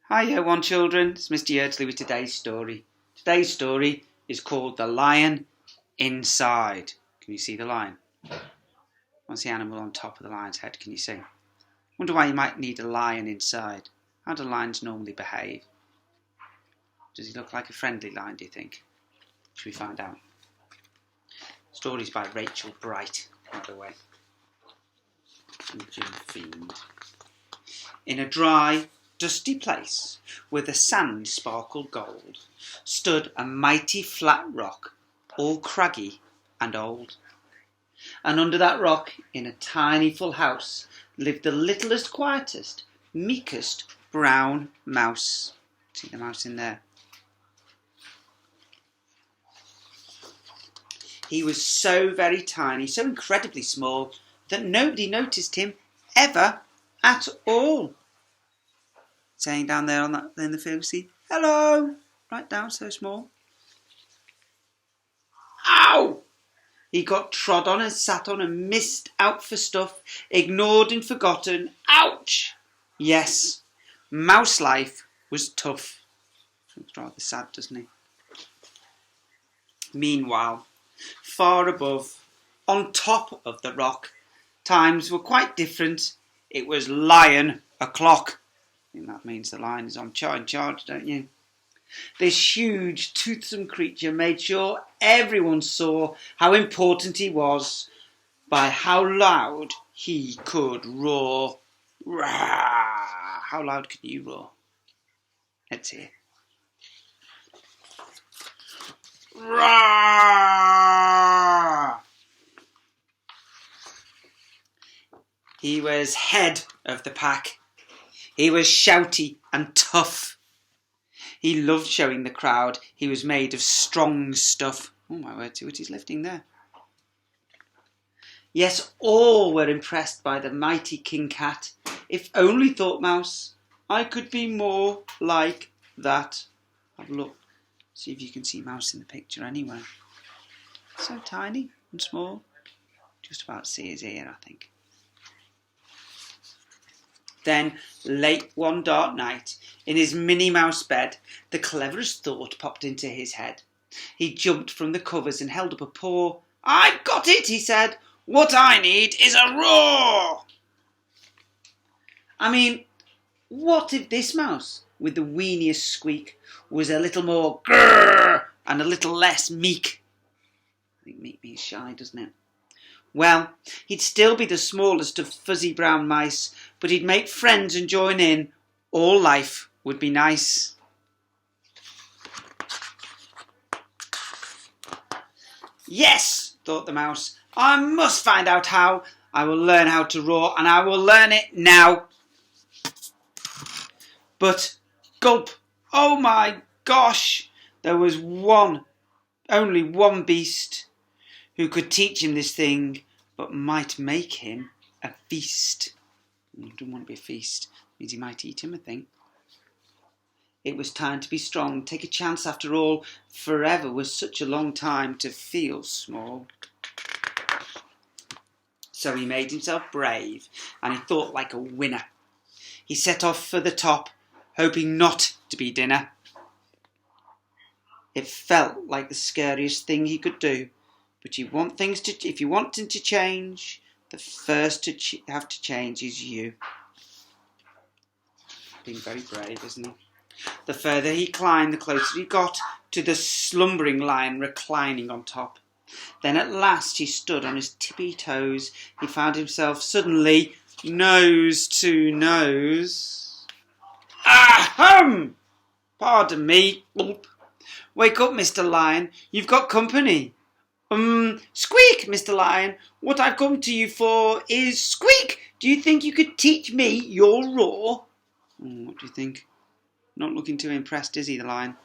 Hiya, one children. It's Mr Yeardsley with today's story. Today's story is called The Lion Inside. Can you see the lion? What's the animal on top of the lion's head? Can you see? Wonder why you might need a lion inside. How do lions normally behave? Does he look like a friendly lion, do you think? Should we find out? Stories by Rachel Bright, by the way. And Jim Fiend. In a dry, dusty place, where the sand sparkled gold, stood a mighty flat rock, all craggy and old. And under that rock, in a tiny full house, lived the littlest, quietest, meekest brown mouse. See the mouse in there? He was so very tiny, so incredibly small, that nobody noticed him ever at all. Saying down there in the field, see, hello, right down, so small. Ow! He got trod on and sat on and missed out for stuff, ignored and forgotten. Ouch! Yes, mouse life was tough. Looks rather sad, doesn't he? Meanwhile, far above, on top of the rock, times were quite different. It was lion o'clock. I think that means the lion is in charge, don't you? This huge, toothsome creature made sure everyone saw how important he was by how loud he could roar. Roar! How loud can you roar? Let's hear. Roar! He was head of the pack. He was shouty and tough. He loved showing the crowd he was made of strong stuff. Oh my word, see what he's lifting there. Yes, all were impressed by the mighty King Cat. If only, thought Mouse, I could be more like that. Have a look, see if you can see Mouse in the picture anywhere. So tiny and small. Just about see his ear, I think. Then, late one dark night, in his Minnie Mouse bed, the cleverest thought popped into his head. He jumped from the covers and held up a paw. I got it, he said. What I need is a roar. I mean, what if this mouse, with the weeniest squeak, was a little more grrr and a little less meek? I think meek means shy, doesn't it? Well, he'd still be the smallest of fuzzy brown mice, but he'd make friends and join in. All life would be nice. Yes, thought the mouse, I must find out how. I will learn how to roar, and I will learn it now. But, gulp, oh my gosh, there was only one beast who could teach him this thing, but might make him a feast. He didn't want to be a feast. It means he might eat him, I think. It was time to be strong, take a chance after all. Forever was such a long time to feel small. So he made himself brave, and he thought like a winner. He set off for the top, hoping not to be dinner. It felt like the scariest thing he could do. But if you want things to change, the first to have to change is you. Being very brave, isn't he? The further he climbed, the closer he got to the slumbering lion reclining on top. Then at last he stood on his tippy toes. He found himself suddenly nose to nose. Ahem! Pardon me. Wake up, Mr. Lion. You've got company. Squeak, Mr. Lion. What I've come to you for is squeak. Do you think you could teach me your roar? What do you think? Not looking too impressed, is he, the lion?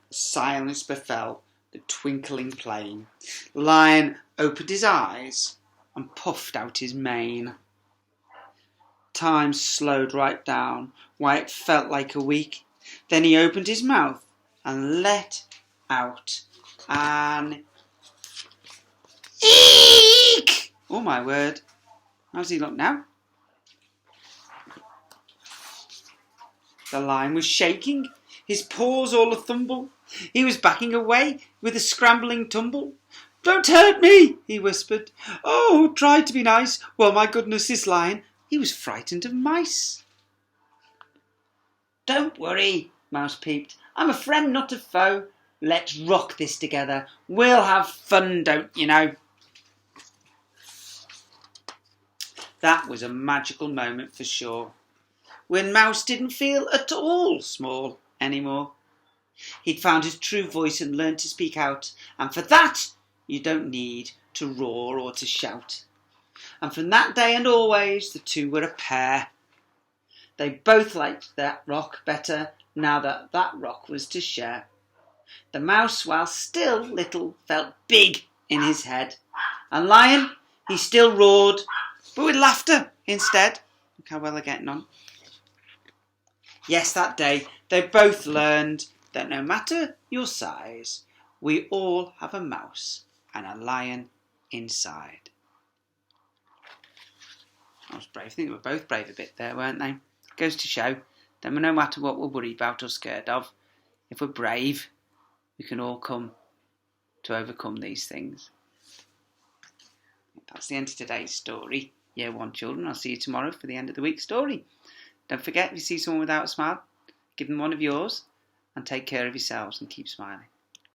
Silence befell the twinkling plain. The lion opened his eyes and puffed out his mane. Time slowed right down, why it felt like a week. Then he opened his mouth and let out an eek! Oh my word. How's he look now? The lion was shaking, his paws all a-thumble. He was backing away with a scrambling tumble. "Don't hurt me," he whispered. "Oh, try to be nice." Well, my goodness, this lion, he was frightened of mice. "Don't worry," Mouse peeped. "I'm a friend, not a foe. Let's rock this together. We'll have fun, don't you know?" That was a magical moment for sure, when Mouse didn't feel at all small anymore. He'd found his true voice and learned to speak out, and for that you don't need to roar or to shout. And from that day and always, the two were a pair. They both liked that rock better now that that rock was to share. The mouse, while still little, felt big in his head. And Lion, he still roared, but with laughter instead. Look how well they're getting on. Yes, that day they both learned that no matter your size, we all have a mouse and a lion inside. I was brave. I think they were both brave a bit there, weren't they? Goes to show that no matter what we're worried about or scared of, if we're brave, we can all come to overcome these things. That's the end of today's story. Year 1 children, I'll see you tomorrow for the end of the week story. Don't forget, if you see someone without a smile, give them one of yours and take care of yourselves and keep smiling.